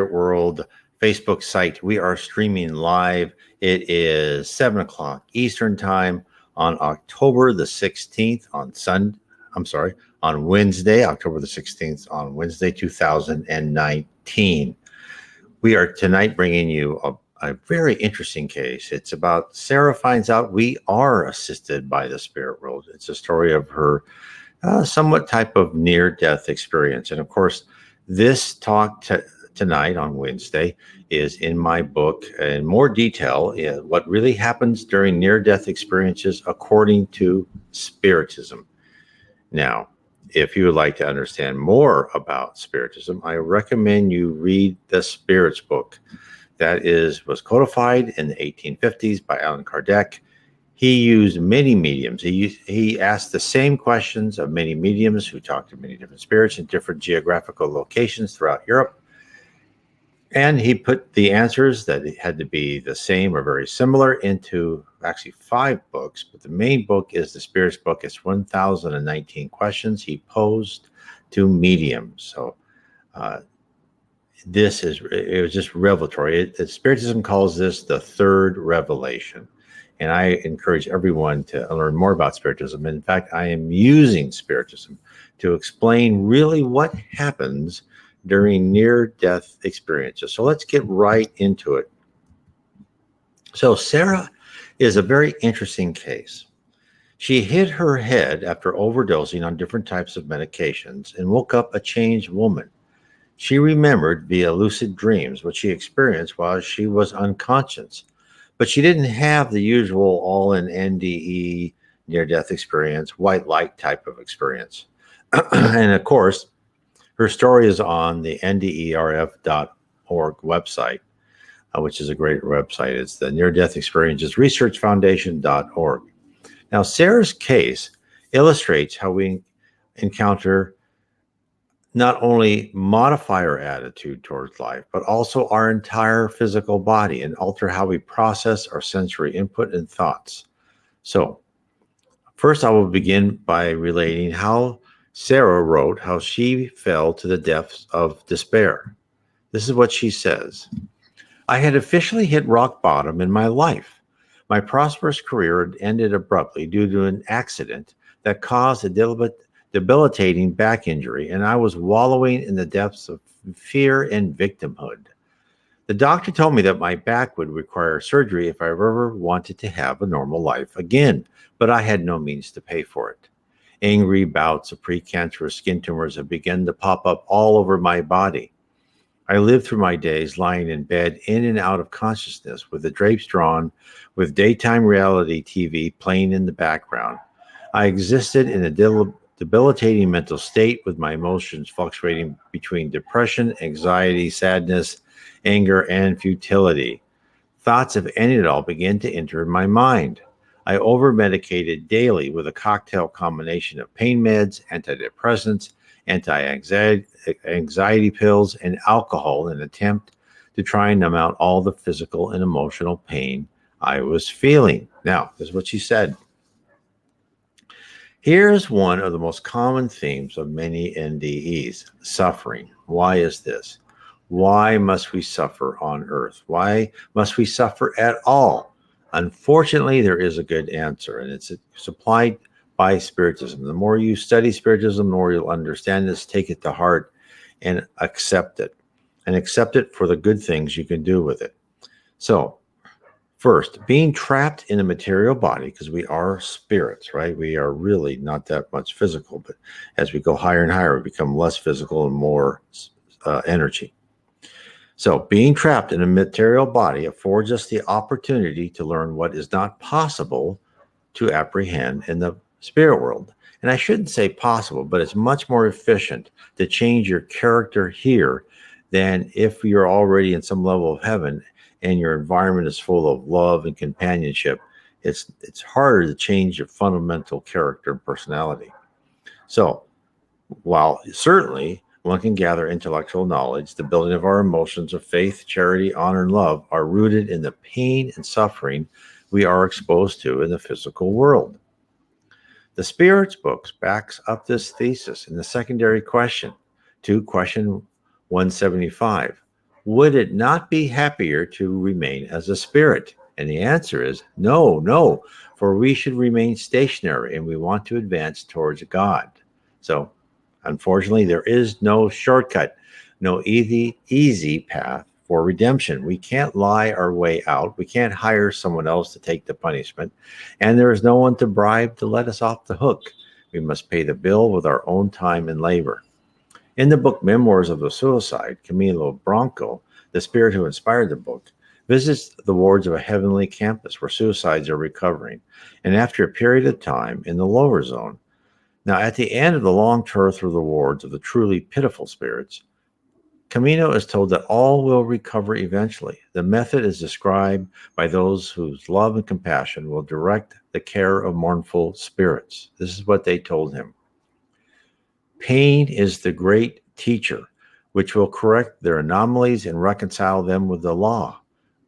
World Facebook site. We are streaming live. It is 7 o'clock Eastern time on October the 16th on Wednesday, October the 16th on Wednesday, 2019. We are tonight bringing you a very interesting case. It's about Sara finds out we are assisted by the spirit world. It's a story of her somewhat type of near-death experience. And of course, this talk tonight on Wednesday is in my book in more detail, what really happens during near-death experiences according to Spiritism. Now, if you would like to understand more about Spiritism, I recommend you read the Spirits book. That was codified in the 1850s by Allan Kardec. He used many mediums. He asked the same questions of many mediums who talked to many different spirits in different geographical locations throughout Europe. And he put the answers that had to be the same or very similar into actually 5 books. But the main book is the Spirits book. It's 1,019 questions he posed to mediums. So it was just revelatory. Spiritism calls this the third revelation. And I encourage everyone to learn more about Spiritism. In fact, I am using Spiritism to explain really what happens during near-death experiences. So let's get right into it. So Sara is a very interesting case. She hit her head after overdosing on different types of medications and woke up a changed woman. She remembered via lucid dreams what she experienced while she was unconscious, but she didn't have the usual all-in NDE near-death experience, white light type of experience. And of course, her story is on the nderf.org website, which is a great website. It's the Near Death Experiences Research Foundation.org. Now, Sara's case illustrates how we encounter not only modify our attitude towards life, but also our entire physical body and alter how we process our sensory input and thoughts. So, first I will begin by relating how Sara wrote how she fell to the depths of despair. This is what she says. I had officially hit rock bottom in my life. My prosperous career had ended abruptly due to an accident that caused a debilitating back injury, and I was wallowing in the depths of fear and victimhood. The doctor told me that my back would require surgery if I ever wanted to have a normal life again, but I had no means to pay for it. Angry bouts of precancerous skin tumors have begun to pop up all over my body. I lived through my days lying in bed, in and out of consciousness, with the drapes drawn, with daytime reality TV playing in the background. I existed in a debilitating mental state, with my emotions fluctuating between depression, anxiety, sadness, anger, and futility. Thoughts of ending it all began to enter my mind. I over-medicated daily with a cocktail combination of pain meds, antidepressants, anti-anxiety pills, and alcohol in an attempt to try and numb out all the physical and emotional pain I was feeling. Now, this is what she said. Here's one of the most common themes of many NDEs, suffering. Why is this? Why must we suffer on earth? Why must we suffer at all? Unfortunately, there is a good answer, and it's supplied by Spiritism. The more you study Spiritism, the more you'll understand this, take it to heart, and accept it. And accept it for the good things you can do with it. So, first, being trapped in a material body, because we are spirits, right? We are really not that much physical, but as we go higher and higher, we become less physical and more energy. So being trapped in a material body affords us the opportunity to learn what is not possible to apprehend in the spirit world. And I shouldn't say possible, but it's much more efficient to change your character here than if you're already in some level of heaven and your environment is full of love and companionship. It's harder to change your fundamental character and personality. So while certainly one can gather intellectual knowledge, the building of our emotions of faith, charity, honor, and love are rooted in the pain and suffering we are exposed to in the physical world. The Spirits books backs up this thesis in the secondary question to question 175. Would it not be happier to remain as a spirit? And the answer is no, no, for we should remain stationary and we want to advance towards God. So, unfortunately, there is no shortcut, no easy path for redemption. We can't lie our way out. We can't hire someone else to take the punishment. And there is no one to bribe to let us off the hook. We must pay the bill with our own time and labor. In the book Memoirs of a Suicide, Camilo Branco, the spirit who inspired the book, visits the wards of a heavenly campus where suicides are recovering, and after a period of time in the lower zone. Now, at the end of the long tour through the wards of the truly pitiful spirits, Camino is told that all will recover eventually. The method is described by those whose love and compassion will direct the care of mournful spirits. This is what they told him. Pain is the great teacher, which will correct their anomalies and reconcile them with the law.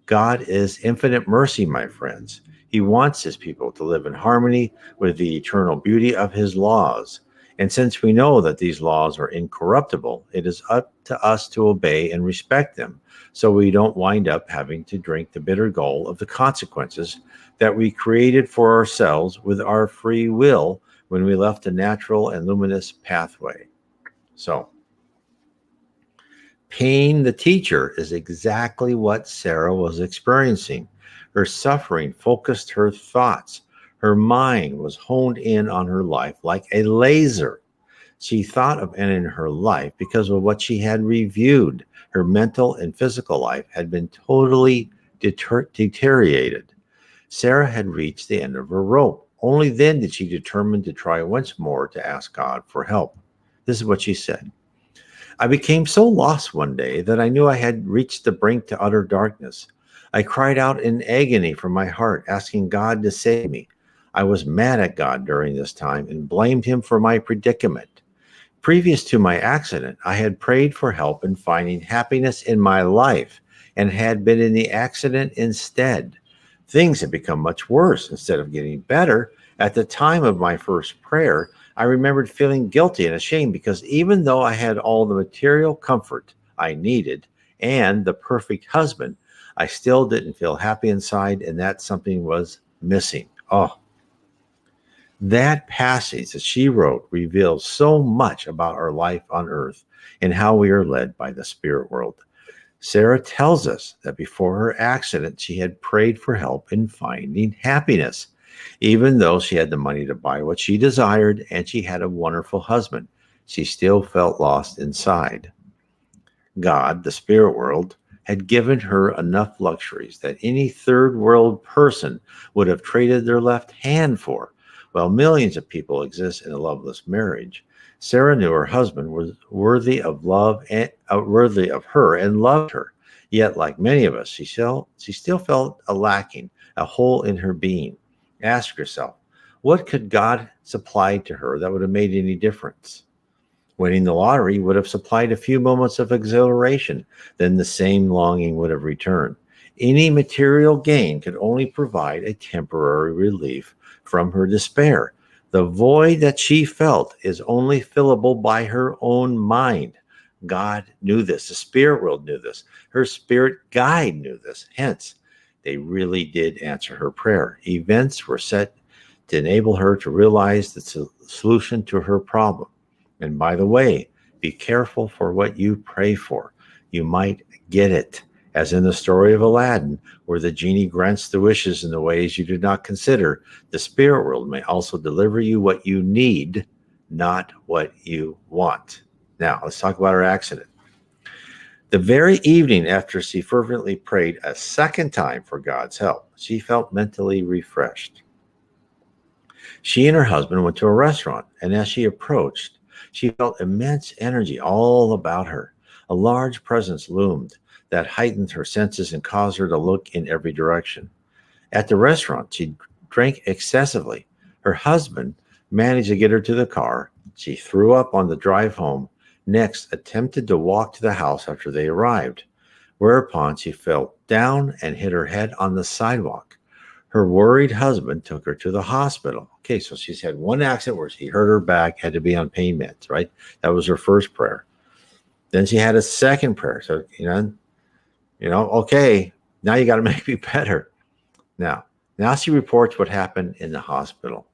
God is infinite mercy, my friends. He wants his people to live in harmony with the eternal beauty of his laws. And since we know that these laws are incorruptible, it is up to us to obey and respect them so we don't wind up having to drink the bitter gall of the consequences that we created for ourselves with our free will when we left a natural and luminous pathway. So, pain, the teacher, is exactly what Sara was experiencing. Her suffering focused her thoughts. Her mind was honed in on her life like a laser. She thought of ending her life because of what she had reviewed. Her mental and physical life had been totally deteriorated. Sara had reached the end of her rope. Only then did she determine to try once more to ask God for help. This is what she said. I became so lost one day that I knew I had reached the brink to utter darkness. I cried out in agony from my heart, asking God to save me. I was mad at God during this time and blamed him for my predicament. Previous to my accident, I had prayed for help in finding happiness in my life and had been in the accident instead. Things had become much worse instead of getting better. At the time of my first prayer, I remembered feeling guilty and ashamed because even though I had all the material comfort I needed and the perfect husband, I still didn't feel happy inside, and that something was missing. Oh, that passage that she wrote reveals so much about our life on earth and how we are led by the spirit world. Sara tells us that before her accident, she had prayed for help in finding happiness. Even though she had the money to buy what she desired and she had a wonderful husband, she still felt lost inside. God, the spirit world, had given her enough luxuries that any third world person would have traded their left hand for. While millions of people exist in a loveless marriage, Sara knew her husband was worthy of love and worthy of her and loved her. Yet, like many of us, she still felt a lacking, a hole in her being. Ask yourself, what could God supply to her that would have made any difference? Winning the lottery would have supplied a few moments of exhilaration, then the same longing would have returned. Any material gain could only provide a temporary relief from her despair. The void that she felt is only fillable by her own mind. God knew this. The spirit world knew this. Her spirit guide knew this. Hence, they really did answer her prayer. Events were set to enable her to realize the solution to her problem. And by the way, be careful for what you pray for. You might get it, as in the story of Aladdin, where the genie grants the wishes in the ways you did not consider. The spirit world may also deliver you what you need, not what you want. Now, let's talk about her accident. The very evening after she fervently prayed a second time for God's help, she felt mentally refreshed. She and her husband went to a restaurant, and as she approached, she felt immense energy all about her. A large presence loomed that heightened her senses and caused her to look in every direction. At the restaurant, she drank excessively. Her husband managed to get her to the car. She threw up on the drive home, next attempted to walk to the house after they arrived, whereupon she fell down and hit her head on the sidewalk. Her worried husband took her to the hospital. Okay, so she's had one accident where she hurt her back, had to be on pain meds, right? That was her first prayer. Then she had a second prayer. So, Okay, now you got to make me better. Now she reports what happened in the hospital.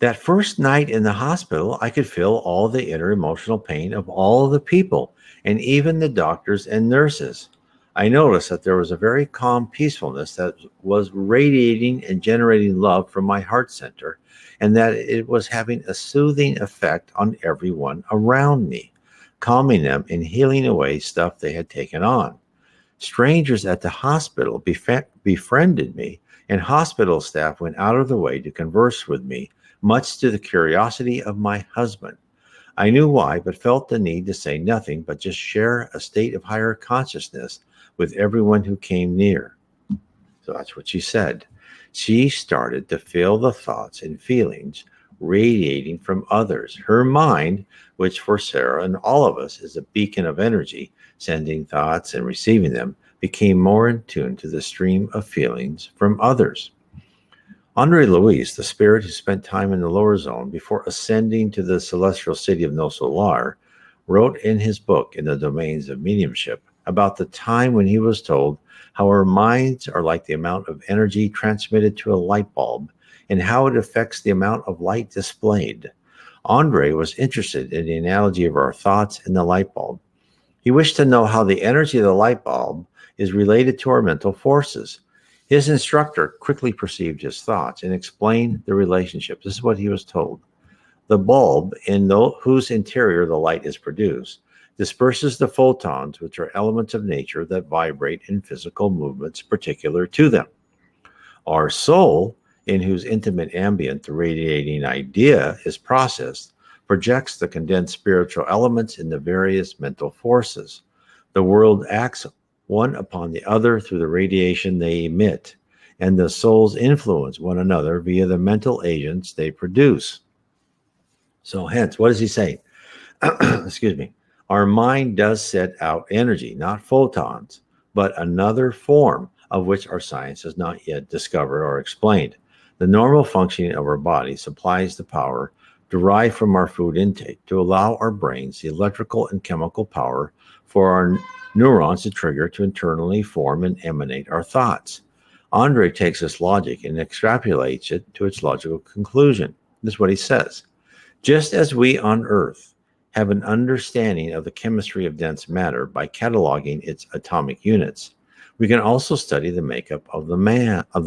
That first night in the hospital, I could feel all the inner emotional pain of all the people and even the doctors and nurses. I noticed that there was a very calm peacefulness that was radiating and generating love from my heart center, and that it was having a soothing effect on everyone around me, calming them and healing away stuff they had taken on. Strangers at the hospital befriended me, and hospital staff went out of the way to converse with me, much to the curiosity of my husband. I knew why, but felt the need to say nothing but just share a state of higher consciousness with everyone who came near. So that's what she said. She started to feel the thoughts and feelings radiating from others. Her mind, which for Sarah and all of us is a beacon of energy, sending thoughts and receiving them, became more in tune to the stream of feelings from others. Andre Luis, the spirit who spent time in the lower zone before ascending to the celestial city of No Solar, wrote in his book, In the Domains of Mediumship, about the time when he was told how our minds are like the amount of energy transmitted to a light bulb and how it affects the amount of light displayed. Andre was interested in the analogy of our thoughts and the light bulb. He wished to know how the energy of the light bulb is related to our mental forces. His instructor quickly perceived his thoughts and explained the relationship. This is what he was told. The bulb, whose interior the light is produced, disperses the photons, which are elements of nature that vibrate in physical movements particular to them. Our soul, in whose intimate ambient the radiating idea is processed, projects the condensed spiritual elements in the various mental forces. The world acts one upon the other through the radiation they emit, and the souls influence one another via the mental agents they produce. So hence, what is he saying? Excuse me. Our mind does set out energy, not photons, but another form of which our science has not yet discovered or explained. The normal functioning of our body supplies the power derived from our food intake to allow our brains the electrical and chemical power for our neurons to trigger to internally form and emanate our thoughts. Andre takes this logic and extrapolates it to its logical conclusion. This is what he says. Just as we on Earth have an understanding of the chemistry of dense matter by cataloging its atomic units, we can also study the makeup of the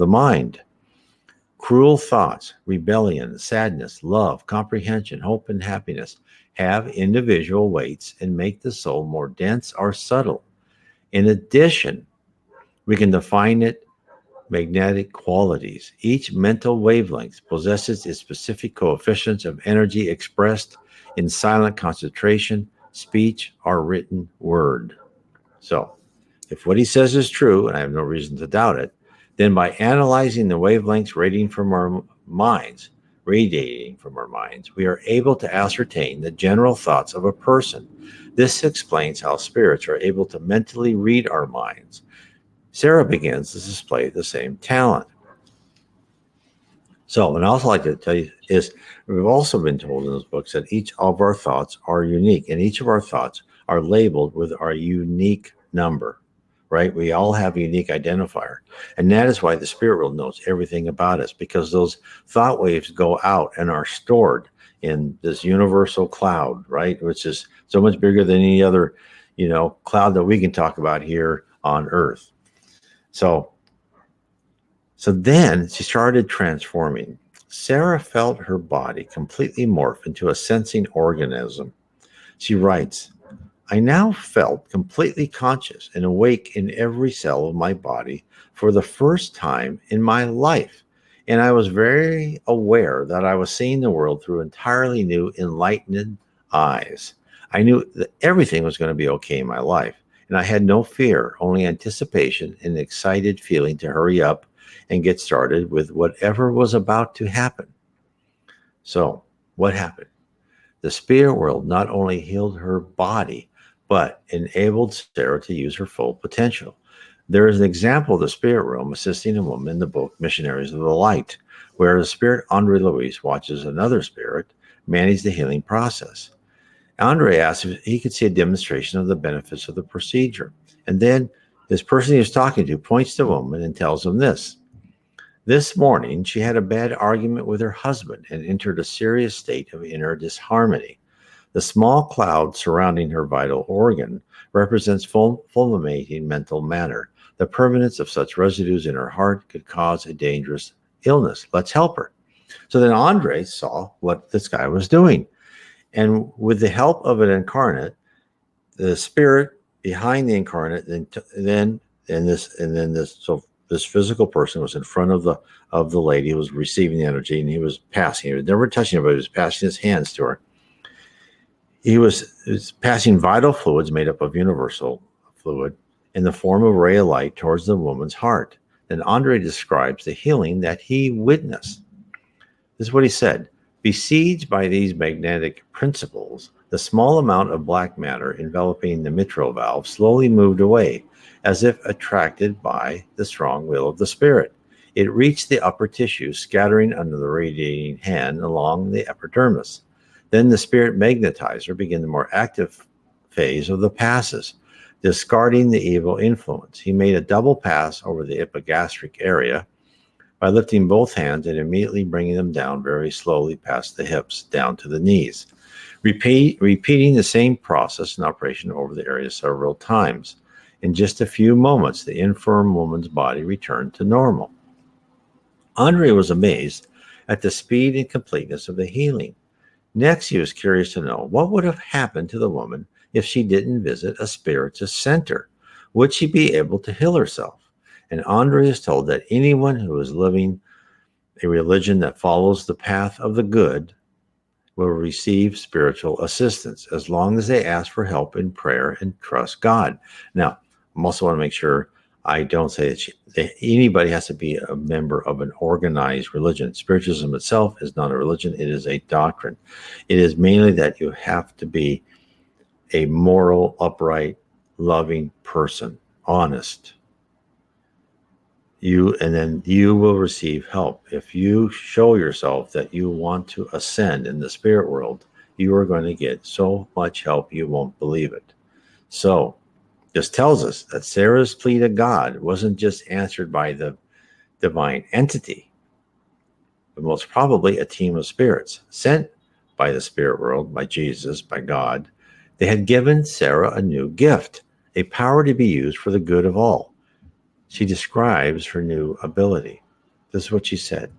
mind. Cruel thoughts, rebellion, sadness, love, comprehension, hope, and happiness have individual weights and make the soul more dense or subtle. In addition, we can define it magnetic qualities. Each mental wavelength possesses its specific coefficients of energy expressed in silent concentration, speech, or written word. So, if what he says is true, and I have no reason to doubt it, then by analyzing the wavelengths radiating from our minds, we are able to ascertain the general thoughts of a person. This explains how spirits are able to mentally read our minds. Sara begins to display the same talent. So, what I also like to tell you is we've also been told in those books that each of our thoughts are unique, and each of our thoughts are labeled with our unique number, right? We all have a unique identifier. And that is why the spirit world knows everything about us, because those thought waves go out and are stored in this universal cloud, right? Which is so much bigger than any other, cloud that we can talk about here on Earth. So then she started transforming. Sara felt her body completely morph into a sensing organism. She writes, I now felt completely conscious and awake in every cell of my body for the first time in my life. And I was very aware that I was seeing the world through entirely new, enlightened eyes. I knew that everything was going to be okay in my life. And I had no fear, only anticipation and excited feeling to hurry up and get started with whatever was about to happen. So, what happened? The spirit world not only healed her body, but enabled Sara to use her full potential. There is an example of the spirit realm assisting a woman in the book Missionaries of the Light, where the spirit Andre Luis watches another spirit manage the healing process. Andre asked if he could see a demonstration of the benefits of the procedure. And then This person he was talking to points to the woman and tells him this. This morning, she had a bad argument with her husband and entered a serious state of inner disharmony. The small cloud surrounding her vital organ represents fulminating mental matter. The permanence of such residues in her heart could cause a dangerous illness. Let's help her. So then Andre saw what this guy was doing. And with the help of an incarnate, the spirit behind the incarnate, this physical person was in front of the lady who was receiving the energy, and he was passing. He was never touching her, but he was passing his hands to her. He was passing vital fluids made up of universal fluid in the form of a ray of light towards the woman's heart. And Andre describes the healing that he witnessed. This is what he said. Besieged by these magnetic principles, the small amount of black matter enveloping the mitral valve slowly moved away, as if attracted by the strong will of the spirit. It reached the upper tissue, scattering under the radiating hand along the epidermis. Then the spirit magnetizer began the more active phase of the passes, discarding the evil influence. He made a double pass over the epigastric area by lifting both hands and immediately bringing them down very slowly past the hips, down to the knees, repeating the same process and operation over the area several times. In just a few moments, the infirm woman's body returned to normal. Andre was amazed at the speed and completeness of the healing. Next, he was curious to know what would have happened to the woman if she didn't visit a spiritist center. Would she be able to heal herself? And Andre is told that anyone who is living a religion that follows the path of the good will receive spiritual assistance as long as they ask for help in prayer and trust God. Now, I also want to make sure I don't say that anybody has to be a member of an organized religion. Spiritism itself is not a religion. It is a doctrine. It is mainly that you have to be a moral, upright, loving person, honest. Then you will receive help. If you show yourself that you want to ascend in the spirit world, you are going to get so much help you won't believe it. So this tells us that Sara's plea to God wasn't just answered by the divine entity, but most probably a team of spirits sent by the spirit world, by Jesus, by God. They had given Sara a new gift, a power to be used for the good of all. She describes her new ability. This is what she said.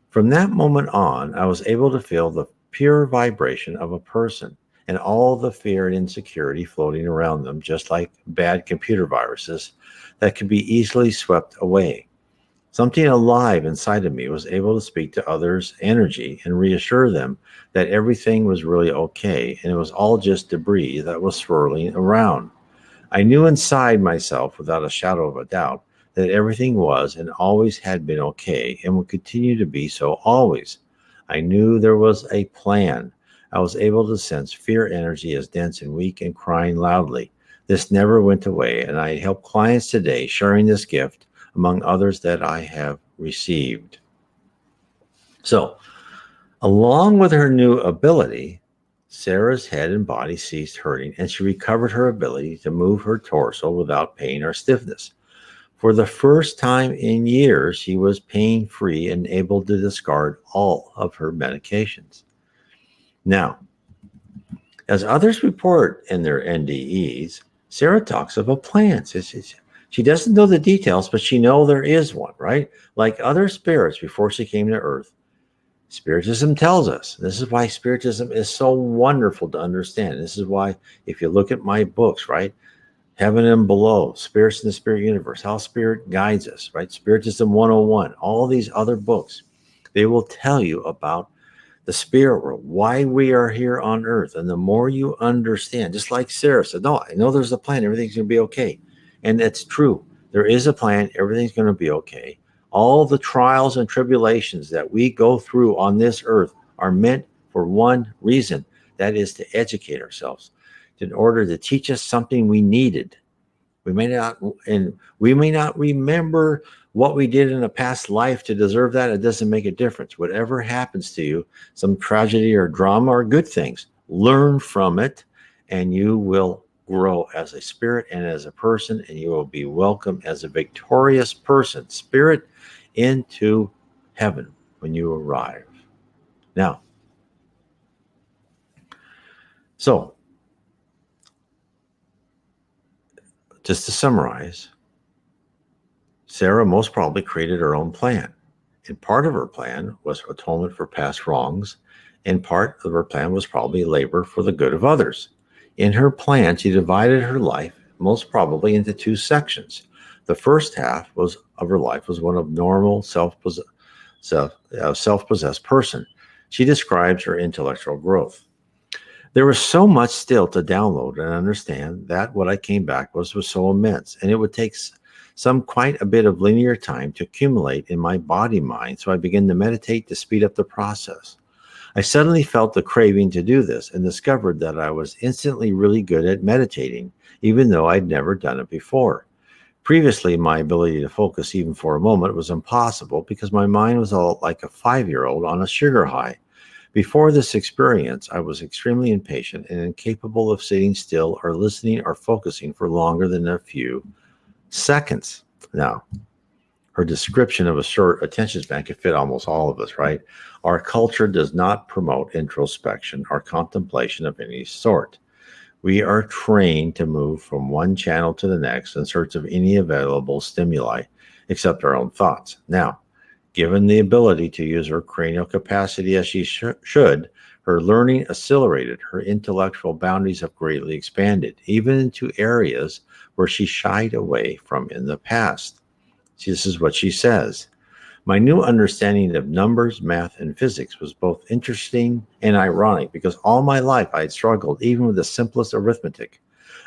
From that moment on, I was able to feel the pure vibration of a person and all the fear and insecurity floating around them, just like bad computer viruses that could be easily swept away. Something alive inside of me was able to speak to others' energy and reassure them that everything was really okay and it was all just debris that was swirling around. I knew inside myself, without a shadow of a doubt, that everything was and always had been okay and would continue to be so always. I knew there was a plan. I was able to sense fear energy as dense and weak and crying loudly. This never went away, and I help clients today sharing this gift among others that I have received. So, along with her new ability, Sara's head and body ceased hurting, and she recovered her ability to move her torso without pain or stiffness. For the first time in years, she was pain-free and able to discard all of her medications. Now, as others report in their NDEs, Sara talks of a plan. She doesn't know the details, but she knows there is one, right? Like other spirits before she came to Earth, Spiritism tells us. This is why Spiritism is so wonderful to understand. This is why, if you look at my books, right? Heaven and Below, Spirits in the Spirit Universe, How Spirit Guides Us, right? Spiritism 101, all these other books, they will tell you about the spirit world, why we are here on Earth. And the more you understand, just like Sara said, no, I know there's a plan. Everything's going to be okay. And it's true. There is a plan. Everything's going to be okay. All the trials and tribulations that we go through on this earth are meant for one reason. That is to educate ourselves in order to teach us something we needed. We may not remember what we did in a past life to deserve that. It doesn't make a difference. Whatever happens to you, some tragedy or drama or good things, learn from it and you will grow as a spirit and as a person, and you will be welcomed as a victorious person, spirit, into heaven when you arrive. Now, so just to summarize, Sara most probably created her own plan. And part of her plan was atonement for past wrongs, and part of her plan was probably labor for the good of others. In her plan, she divided her life most probably into two sections. The first half of her life was one of normal self-possessed person. She describes her intellectual growth. There was so much still to download and understand that what I came back was so immense, and it would take some quite a bit of linear time to accumulate in my body mind, so I began to meditate to speed up the process. I suddenly felt the craving to do this and discovered that I was instantly really good at meditating, even though I'd never done it before. Previously, my ability to focus even for a moment was impossible because my mind was all like a 5-year-old on a sugar high. Before this experience, I was extremely impatient and incapable of sitting still or listening or focusing for longer than a few seconds. Now, her description of a short attention span could fit almost all of us, right? Our culture does not promote introspection or contemplation of any sort. We are trained to move from one channel to the next in search of any available stimuli, except our own thoughts. Now, given the ability to use her cranial capacity as she should, her learning accelerated. Her intellectual boundaries have greatly expanded, even into areas where she shied away from in the past. See, this is what she says. My new understanding of numbers, math, and physics was both interesting and ironic because all my life I had struggled even with the simplest arithmetic.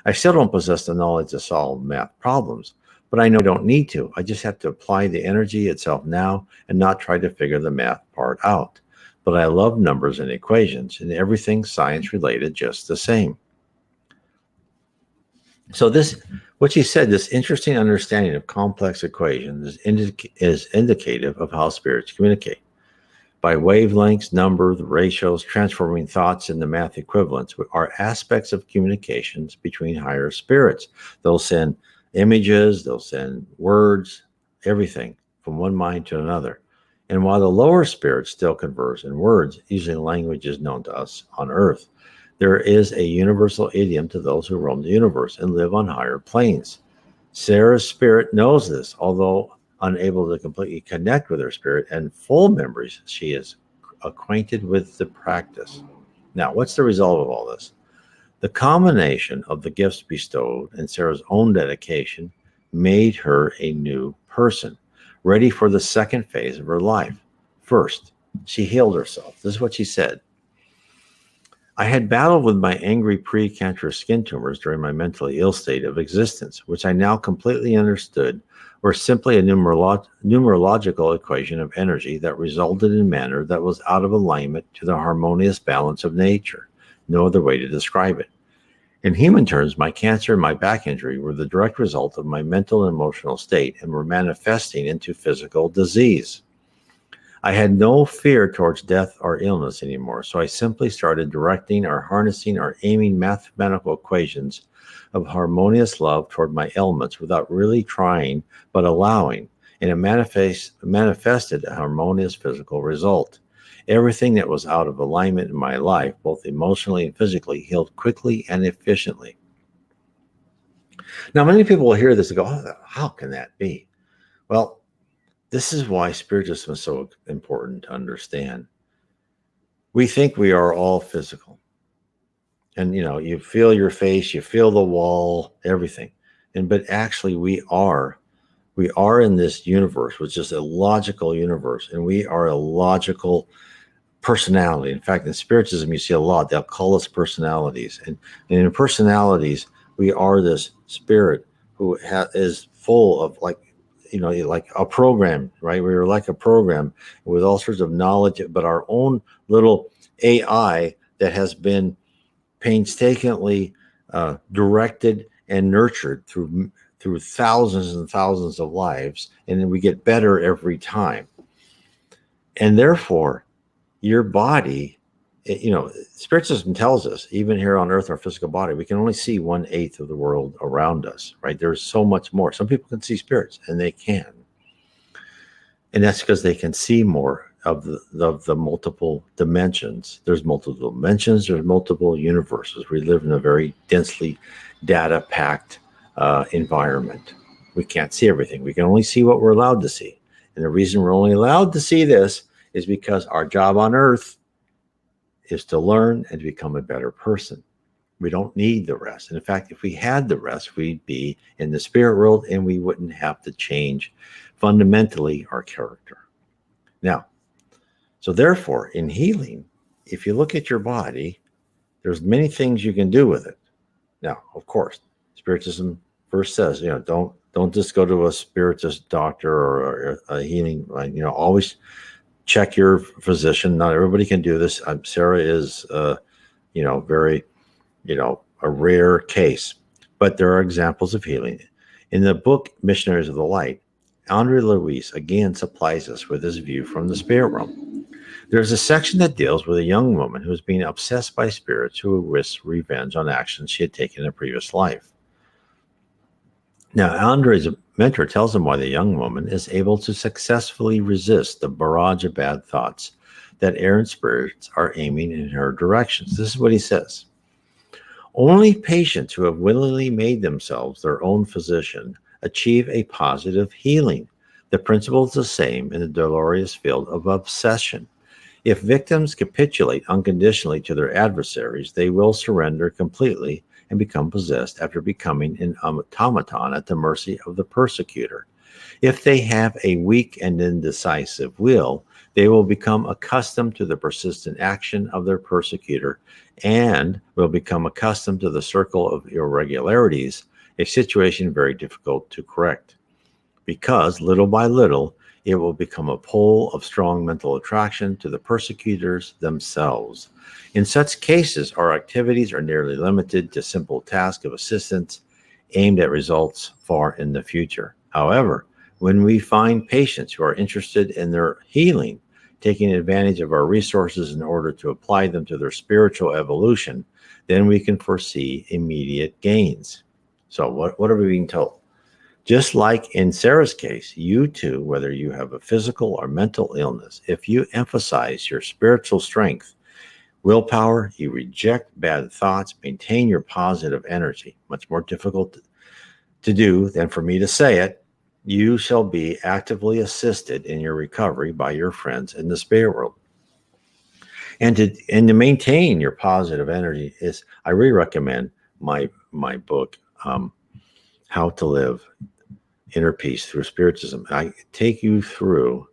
I still don't possess the knowledge to solve math problems, but I know I don't need to. I just have to apply the energy itself now and not try to figure the math part out. But I love numbers and equations and everything science related just the same. So this, what she said, this interesting understanding of complex equations is indicative of how spirits communicate. By wavelengths, numbers, ratios, transforming thoughts into math equivalents are aspects of communications between higher spirits. They'll send images, they'll send words, everything from one mind to another. And while the lower spirits still converse in words, using languages known to us on Earth, there is a universal idiom to those who roam the universe and live on higher planes. Sara's spirit knows this, although unable to completely connect with her spirit and full memories, she is acquainted with the practice. Now, what's the result of all this? The combination of the gifts bestowed and Sara's own dedication made her a new person, ready for the second phase of her life. First, she healed herself. This is what she said. I had battled with my angry precancerous skin tumors during my mentally ill state of existence, which I now completely understood were simply a numerological equation of energy that resulted in matter that was out of alignment to the harmonious balance of nature. No other way to describe it. In human terms, my cancer and my back injury were the direct result of my mental and emotional state and were manifesting into physical disease. I had no fear towards death or illness anymore, so I simply started directing or harnessing or aiming mathematical equations of harmonious love toward my ailments without really trying, but allowing, and it manifested a harmonious physical result. Everything that was out of alignment in my life, both emotionally and physically, healed quickly and efficiently. Now, many people will hear this and go, oh, how can that be? Well, this is why Spiritism is so important to understand. We think we are all physical. And, you feel your face, you feel the wall, everything. But actually we are in this universe, which is a logical universe. And we are a logical personality. In fact, in Spiritism, you see a lot. They'll call us personalities. And in personalities, we are this spirit who is full of like a program, right? We were like a program with all sorts of knowledge, but our own little AI that has been painstakingly directed and nurtured through thousands and thousands of lives, and then we get better every time. And therefore, your body Spiritism tells us, even here on Earth, our physical body, we can only see 1/8 of the world around us, right? There's so much more. Some people can see spirits, and they can. And that's because they can see more of the multiple dimensions. There's multiple dimensions, there's multiple universes. We live in a very densely data-packed environment. We can't see everything. We can only see what we're allowed to see. And the reason we're only allowed to see this is because our job on Earth is to learn and to become a better person. We don't need the rest. And in fact, if we had the rest, we'd be in the spirit world and we wouldn't have to change fundamentally our character. Now, so therefore, in healing, if you look at your body, there's many things you can do with it. Now, of course, Spiritism first says, don't just go to a spiritist doctor or a healing, always check your physician. Not everybody can do this. Sara is, very, a rare case, but there are examples of healing. In the book, Missionaries of the Light, Andre Luis again supplies us with his view from the spirit realm. There's a section that deals with a young woman who is being obsessed by spirits who wished revenge on actions she had taken in a previous life. Now, Andre's mentor tells him why the young woman is able to successfully resist the barrage of bad thoughts that errant spirits are aiming in her directions. This is what he says. Only patients who have willingly made themselves their own physician achieve a positive healing. The principle is the same in the dolorous field of obsession. If victims capitulate unconditionally to their adversaries, they will surrender completely and become possessed after becoming an automaton at the mercy of the persecutor. If they have a weak and indecisive will, they will become accustomed to the persistent action of their persecutor and will become accustomed to the circle of irregularities, a situation very difficult to correct. Because little by little, it will become a pole of strong mental attraction to the persecutors themselves. In such cases, our activities are nearly limited to simple tasks of assistance aimed at results far in the future. However, when we find patients who are interested in their healing, taking advantage of our resources in order to apply them to their spiritual evolution, then we can foresee immediate gains. So what are we being told? Just like in Sara's case, you too, whether you have a physical or mental illness, if you emphasize your spiritual strength, willpower, you reject bad thoughts, maintain your positive energy, much more difficult to do than for me to say it, you shall be actively assisted in your recovery by your friends in the spirit world. And to maintain your positive energy is, I really recommend my book, How to Live Inner Peace Through Spiritism. I take you through,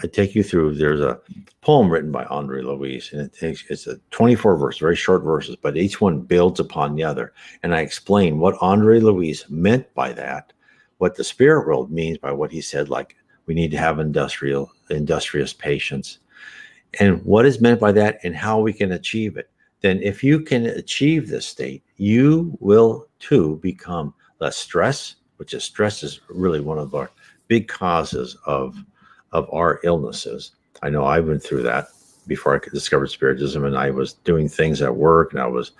there's a poem written by Andre Luis, and it's a 24 verse, very short verses, but each one builds upon the other. And I explain what Andre Luis meant by that, what the spirit world means by what he said, like we need to have industrious patience, and what is meant by that and how we can achieve it. Then if you can achieve this state, you will too become less stress, which is stress is really one of our big causes of our illnesses. I know I went through that before I could discover Spiritism, and I was doing things at work and I was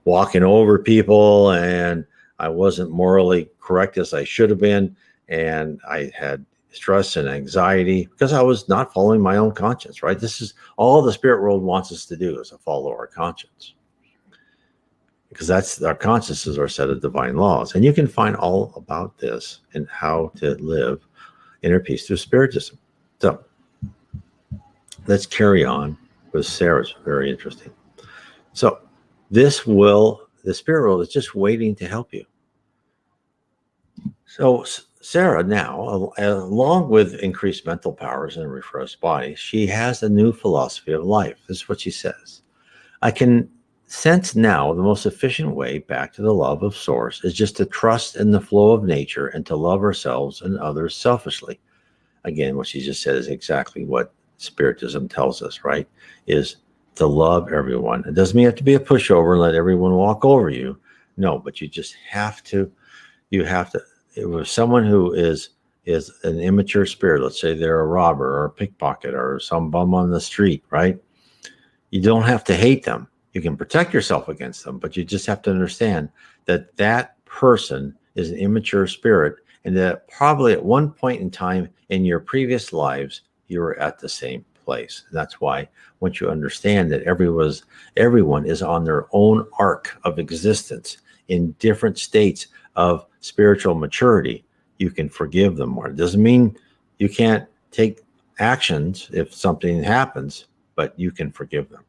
walking over people and I wasn't morally correct as I should have been. And I had stress and anxiety because I was not following my own conscience, right? This is all the spirit world wants us to do, is to follow our conscience. Because that's our consciences are a set of divine laws. And you can find all about this and how to live inner peace through Spiritism. So let's carry on with Sara's. Very interesting. So the spirit world is just waiting to help you. So Sara now, along with increased mental powers and a refreshed body, she has a new philosophy of life. This is what she says. I can sense now the most efficient way back to the love of Source is just to trust in the flow of nature and to love ourselves and others selfishly. Again, what she just said is exactly what Spiritism tells us, right? Is to love everyone. It doesn't mean you have to be a pushover and let everyone walk over you. No, but you just have to, if someone who is an immature spirit, let's say they're a robber or a pickpocket or some bum on the street, right? You don't have to hate them. You can protect yourself against them, but you just have to understand that that person is an immature spirit, and that probably at one point in time in your previous lives, you were at the same place. And that's why once you understand that everyone is on their own arc of existence in different states of spiritual maturity, you can forgive them more. It doesn't mean you can't take actions if something happens, but you can forgive them.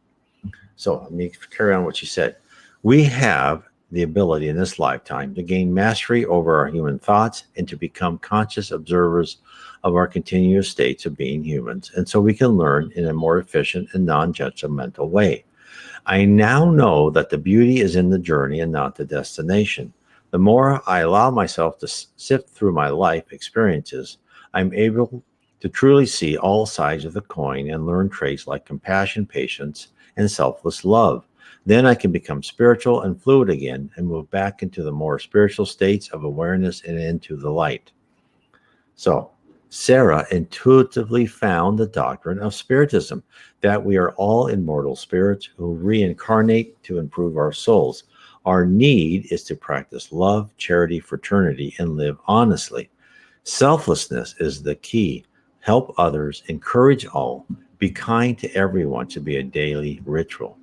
So let me carry on what she said. We have the ability in this lifetime to gain mastery over our human thoughts and to become conscious observers of our continuous states of being humans. And so we can learn in a more efficient and non-judgmental way. I now know that the beauty is in the journey and not the destination. The more I allow myself to sift through my life experiences, I'm able to truly see all sides of the coin and learn traits like compassion, patience, and selfless love. Then I can become spiritual and fluid again and move back into the more spiritual states of awareness and into the light. So, Sara intuitively found the doctrine of Spiritism, that we are all immortal spirits who reincarnate to improve our souls. Our need is to practice love, charity, fraternity, and live honestly. Selflessness is the key. Help others, encourage all, be kind to everyone should be a daily ritual.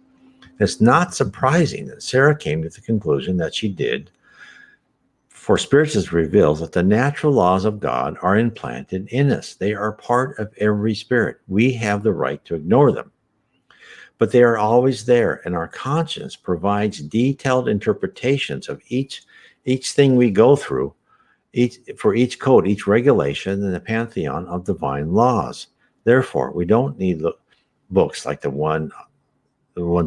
It's not surprising that Sara came to the conclusion that she did, for Spiritism reveals that the natural laws of God are implanted in us. They are part of every spirit. We have the right to ignore them, but they are always there, and our conscience provides detailed interpretations of each thing we go through, for each code, each regulation in the pantheon of divine laws. Therefore, we don't need books like the ones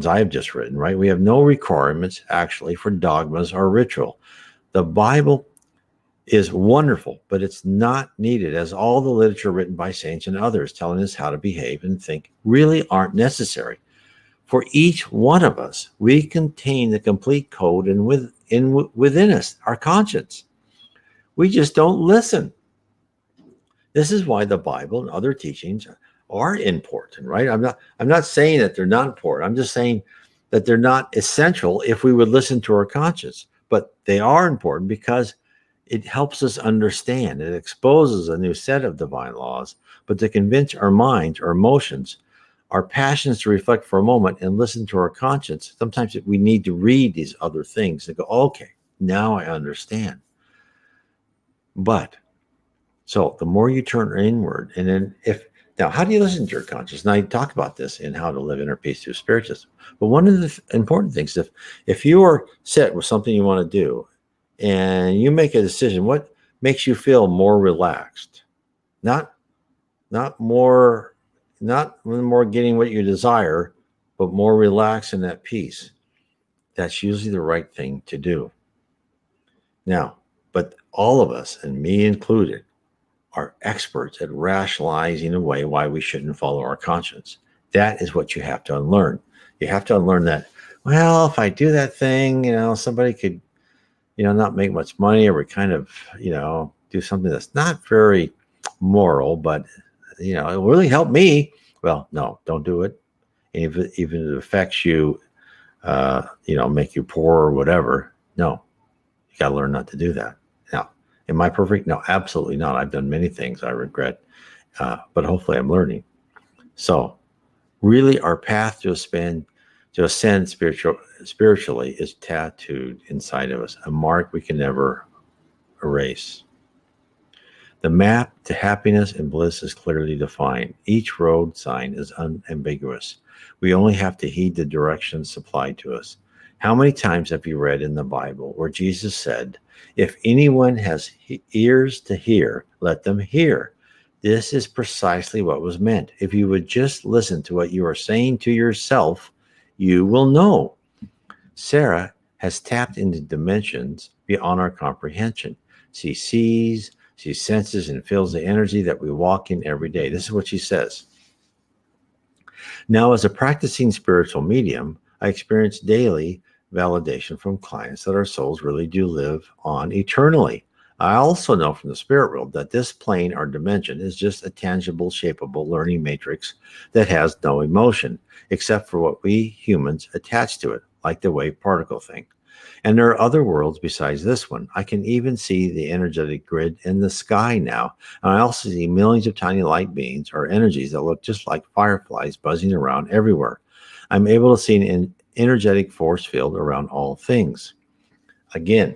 I've just written, right? We have no requirements actually for dogmas or ritual. The Bible is wonderful, but it's not needed, as all the literature written by saints and others telling us how to behave and think really aren't necessary. For each one of us, we contain the complete code and within us, our conscience. We just don't listen. This is why the Bible and other teachings are important, right? I'm not saying that they're not important. I'm just saying that they're not essential if we would listen to our conscience. But they are important because it helps us understand. It exposes a new set of divine laws, but to convince our minds, our emotions, our passions to reflect for a moment and listen to our conscience, sometimes we need to read these other things and go, okay, now I understand. So the more you turn inward, and then now, how do you listen to your conscience? Now, I talk about this in How to Live Inner Peace Through Spiritism. But one of the important things, if you are set with something you want to do and you make a decision, what makes you feel more relaxed? Not more getting what you desire, but more relaxed and at peace. That's usually the right thing to do. Now, but all of us, and me included, are experts at rationalizing away why we shouldn't follow our conscience. That is what you have to unlearn. You have to unlearn that, well, if I do that thing, somebody could, not make much money, or we kind of, do something that's not very moral, but, it will really help me. Well, no, don't do it. Even if it affects you, make you poor or whatever. No, you got to learn not to do that. Now, am I perfect? No, absolutely not. I've done many things I regret, but hopefully I'm learning. So really our path to ascend spiritually is tattooed inside of us, a mark we can never erase. The map to happiness and bliss is clearly defined. Each road sign is unambiguous. We only have to heed the directions supplied to us. How many times have you read in the Bible where Jesus said, if anyone has ears to hear, let them hear? This is precisely what was meant. If you would just listen to what you are saying to yourself, you will know. Sara has tapped into dimensions beyond our comprehension. She sees, she senses, and feels the energy that we walk in every day. This is what she says. Now, as a practicing spiritual medium, I experience daily validation from clients that our souls really do live on eternally. I also know from the spirit world that this plane or dimension is just a tangible, shapeable learning matrix that has no emotion, except for what we humans attach to it, like the wave particle thing. And there are other worlds besides this one. I can even see the energetic grid in the sky now. And I also see millions of tiny light beings or energies that look just like fireflies buzzing around everywhere. I'm able to see an energetic force field around all things. Again,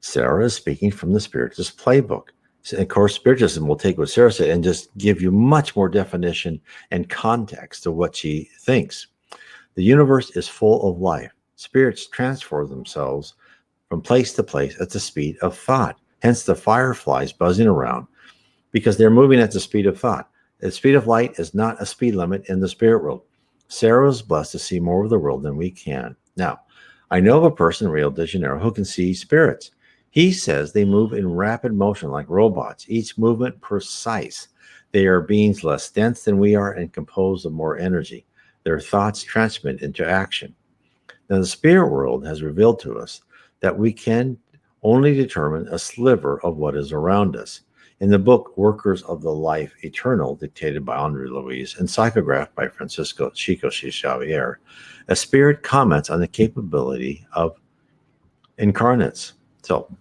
Sara is speaking from the Spiritist playbook. So, of course, Spiritism will take what Sara said and just give you much more definition and context to what she thinks. The universe is full of life. Spirits transfer themselves from place to place at the speed of thought. Hence the fireflies buzzing around because they're moving at the speed of thought. The speed of light is not a speed limit in the spirit world. Sara is blessed to see more of the world than we can. Now, I know of a person in Rio de Janeiro who can see spirits. He says they move in rapid motion like robots, each movement precise. They are beings less dense than we are and composed of more energy. Their thoughts transmit into action. Now, the spirit world has revealed to us that we can only determine a sliver of what is around us. In the book Workers of the Life Eternal, dictated by Andre Louise and psychographed by Francisco Chico Xavier, a spirit comments on the capability of incarnates. So,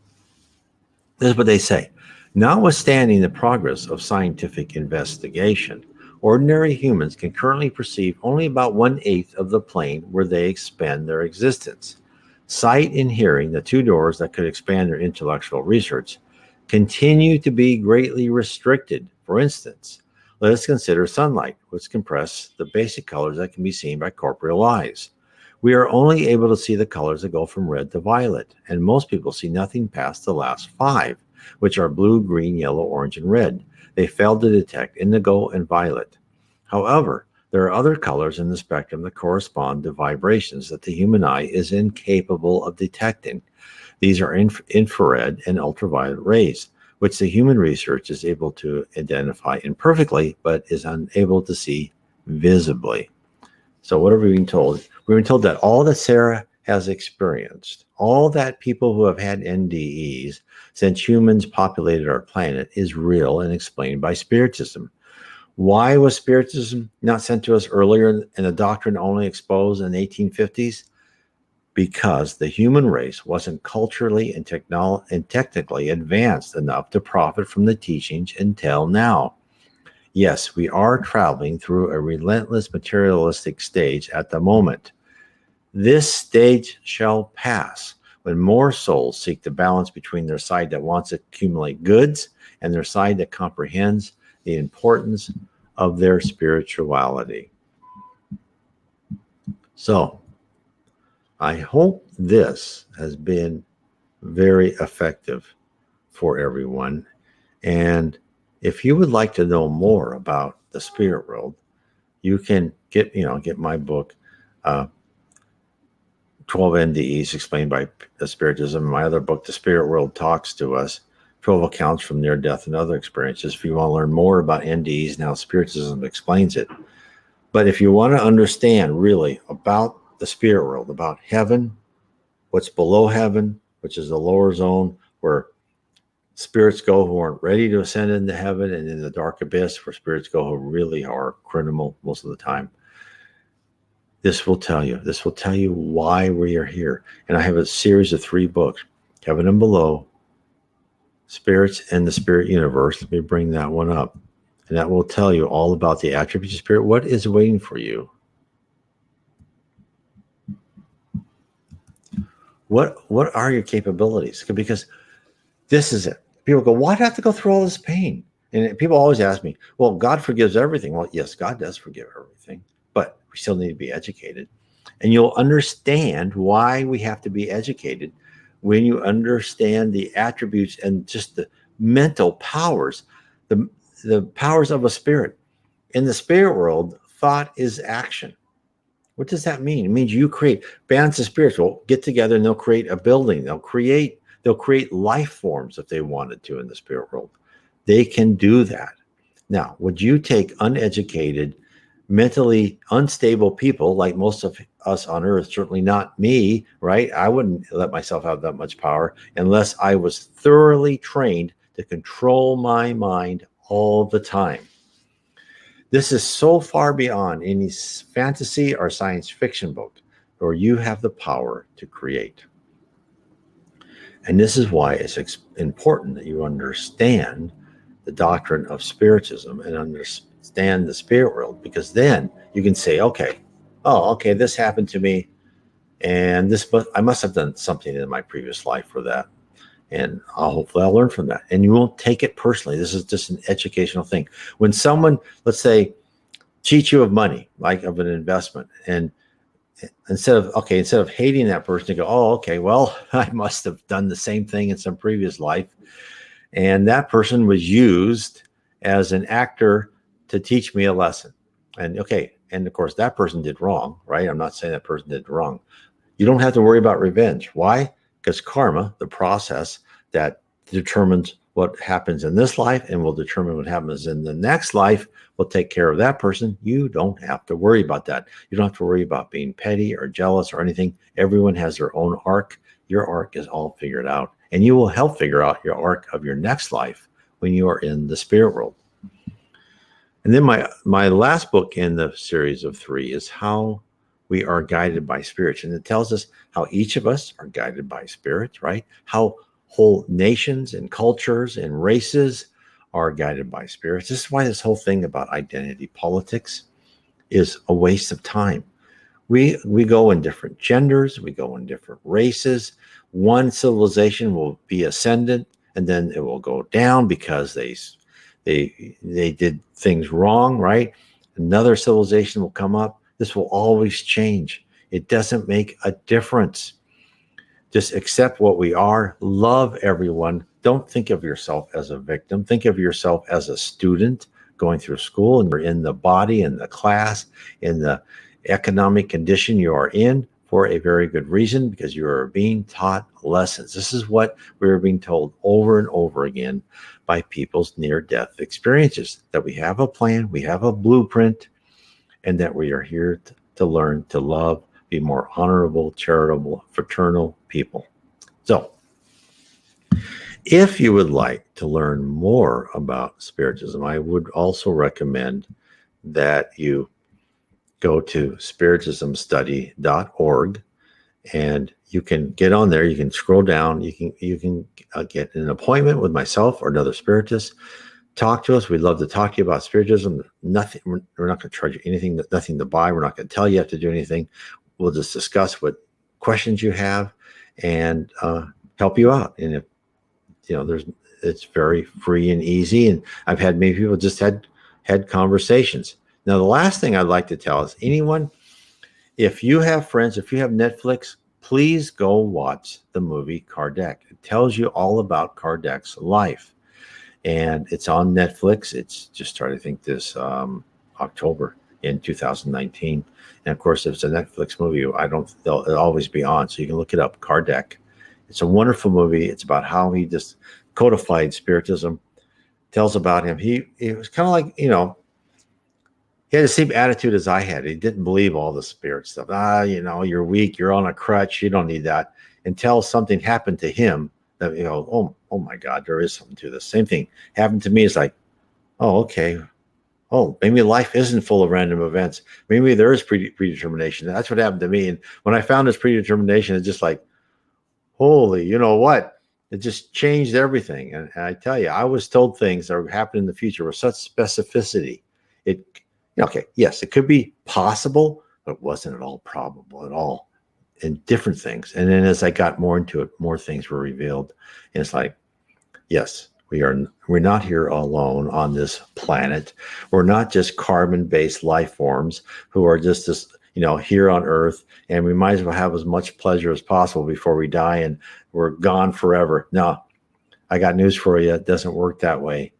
this is what they say. Notwithstanding the progress of scientific investigation, ordinary humans can currently perceive only about 1/8 of the plane where they expend their existence. Sight and hearing, the two doors that could expand their intellectual research, continue to be greatly restricted. For instance, let us consider sunlight, which compresses the basic colors that can be seen by corporeal eyes. We are only able to see the colors that go from red to violet, and most people see nothing past the last 5, which are blue, green, yellow, orange, and red. They fail to detect indigo and violet. However, there are other colors in the spectrum that correspond to vibrations that the human eye is incapable of detecting. These are infrared and ultraviolet rays, which the human research is able to identify imperfectly, but is unable to see visibly. So what are we being told? We've been told that all that Sara has experienced, all that people who have had NDEs since humans populated our planet is real and explained by Spiritism. Why was Spiritism not sent to us earlier and the doctrine only exposed in the 1850s? Because the human race wasn't culturally and technically advanced enough to profit from the teachings until now. Yes, we are traveling through a relentless materialistic stage at the moment. This stage shall pass when more souls seek the balance between their side that wants to accumulate goods and their side that comprehends the importance of their spirituality. So, I hope this has been very effective for everyone. And if you would like to know more about the spirit world, you can get my book, 12 NDEs explained by Spiritism. My other book, The Spirit World Talks to Us, 12 accounts from near death and other experiences. If you want to learn more about NDEs and how Spiritism explains it. But if you want to understand really about the spirit world, about heaven, what's below heaven, which is the lower zone where spirits go who aren't ready to ascend into heaven, and in the dark abyss where spirits go who really are criminal most of the time. This will tell you why we are here. And I have a series of 3 books, Heaven and Below, Spirits and the Spirit Universe. Let me bring that one up. And that will tell you all about the attributes of spirit, what is waiting for you. What are your capabilities? Because this is it. People go, why do I have to go through all this pain? And people always ask me, well, God forgives everything. Well, yes, God does forgive everything, but we still need to be educated. And you'll understand why we have to be educated when you understand the attributes and just the mental powers, the powers of a spirit. In the spirit world, thought is action. What does that mean? It means you create bands of spirits will get together and they'll create a building. They'll create life forms if they wanted to in the spirit world. They can do that. Now, would you take uneducated, mentally unstable people like most of us on earth, certainly not me, right? I wouldn't let myself have that much power unless I was thoroughly trained to control my mind all the time. This is so far beyond any fantasy or science fiction book where you have the power to create. And this is why it's important that you understand the doctrine of Spiritism and understand the spirit world, because then you can say, okay, this happened to me, and I must have done something in my previous life for that, and hopefully I'll learn from that. And you won't take it personally. This is just an educational thing. When someone, let's say, cheats you of money, like of an investment, and instead of hating that person, you go, oh, okay, well, I must have done the same thing in some previous life. And that person was used as an actor to teach me a lesson. And of course, that person did wrong, right? I'm not saying that person did wrong. You don't have to worry about revenge. Why? Because karma, the process that determines what happens in this life and will determine what happens in the next life, will take care of that person. You don't have to worry about that. You don't have to worry about being petty or jealous or anything. Everyone has their own arc. Your arc is all figured out. And you will help figure out your arc of your next life when you are in the spirit world. And then my last book in the series of 3 is How We Are Guided by Spirits. And it tells us how each of us are guided by spirits, right? How whole nations and cultures and races are guided by spirits. This is why this whole thing about identity politics is a waste of time. We go in different genders, we go in different races. One civilization will be ascendant, and then it will go down because they did things wrong, right? Another civilization will come up. This will always change. It doesn't make a difference. Just accept what we are. Love everyone. Don't think of yourself as a victim. Think of yourself as a student going through school, and you're in the body, in the class, in the economic condition you are in for a very good reason, because you are being taught lessons. This is what we are being told over and over again by people's near-death experiences, that we have a plan, we have a blueprint, and that we are here to learn to love, be more honorable, charitable, fraternal people. So, if you would like to learn more about Spiritism, I would also recommend that you go to spiritismstudy.org, and you can get on there. You can scroll down. You can get an appointment with myself or another spiritist. Talk to us. We'd love to talk to you about Spiritism. Nothing. We're not going to charge you anything. Nothing to buy. We're not going to tell you have to do anything. We'll just discuss what questions you have and help you out. And if it's very free and easy. And I've had many people just had conversations. Now, the last thing I'd like to tell is anyone, if you have friends, if you have Netflix, please go watch the movie Kardec. It tells you all about Kardec's life. And it's on Netflix. It's just started, I think, this October in 2019. And of course, if it's a Netflix movie, it'll always be on. So you can look it up, Kardec. It's a wonderful movie. It's about how he just codified Spiritism. Tells about him. He was kind of like, he had the same attitude as I had. He didn't believe all the spirit stuff. You're weak. You're on a crutch. You don't need that. Until something happened to him that, oh my God, there is something to this. Same thing happened to me. It's like, oh, okay. Oh, maybe life isn't full of random events. Maybe there is predetermination. That's what happened to me. And when I found this predetermination, it's just like, holy, you know what? It just changed everything. And I tell you, I was told things that would happen in the future with such specificity. Yes, it could be possible, but it wasn't at all probable at all, in different things. And then as I got more into it, more things were revealed. And it's like, yes, we're not here alone on this planet. We're not just carbon-based life forms who are just this, here on Earth, and we might as well have as much pleasure as possible before we die and we're gone forever. No, I got news for you. It doesn't work that way.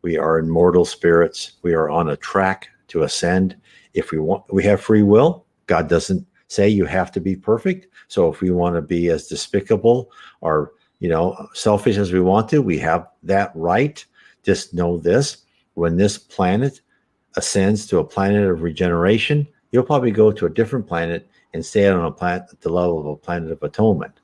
We are immortal spirits. We are on a track to ascend. If we have free will. God doesn't say you have to be perfect. So if we want to be as despicable or, selfish as we want to, we have that right. Just know this: when this planet ascends to a planet of regeneration, you'll probably go to a different planet and stay on a planet at the level of a planet of atonement.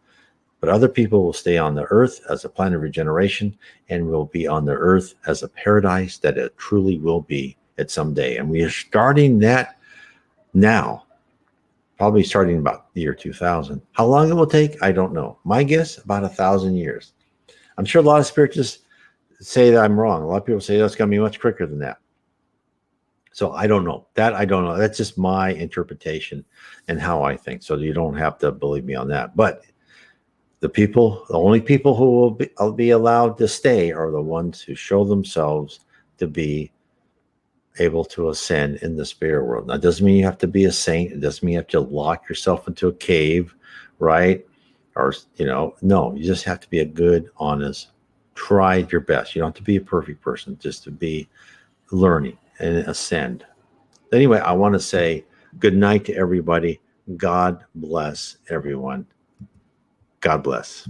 But other people will stay on the earth as a planet of regeneration and will be on the earth as a paradise that it truly will be at some day. And we are starting that now, probably starting about the year 2000. How long it will take, I don't know. My guess, about 1,000 years. I'm sure a lot of spiritists say that I'm wrong. A lot of people say that's going to be much quicker than that. So I don't know. That I don't know. That's just my interpretation and how I think. So you don't have to believe me on that. But the only people who will be allowed to stay are the ones who show themselves to be able to ascend in the spirit world. Now, it doesn't mean you have to be a saint. It doesn't mean you have to lock yourself into a cave, right? Or, no, you just have to be a good, honest, try your best. You don't have to be a perfect person, just to be learning and ascend. Anyway, I want to say good night to everybody. God bless everyone. God bless.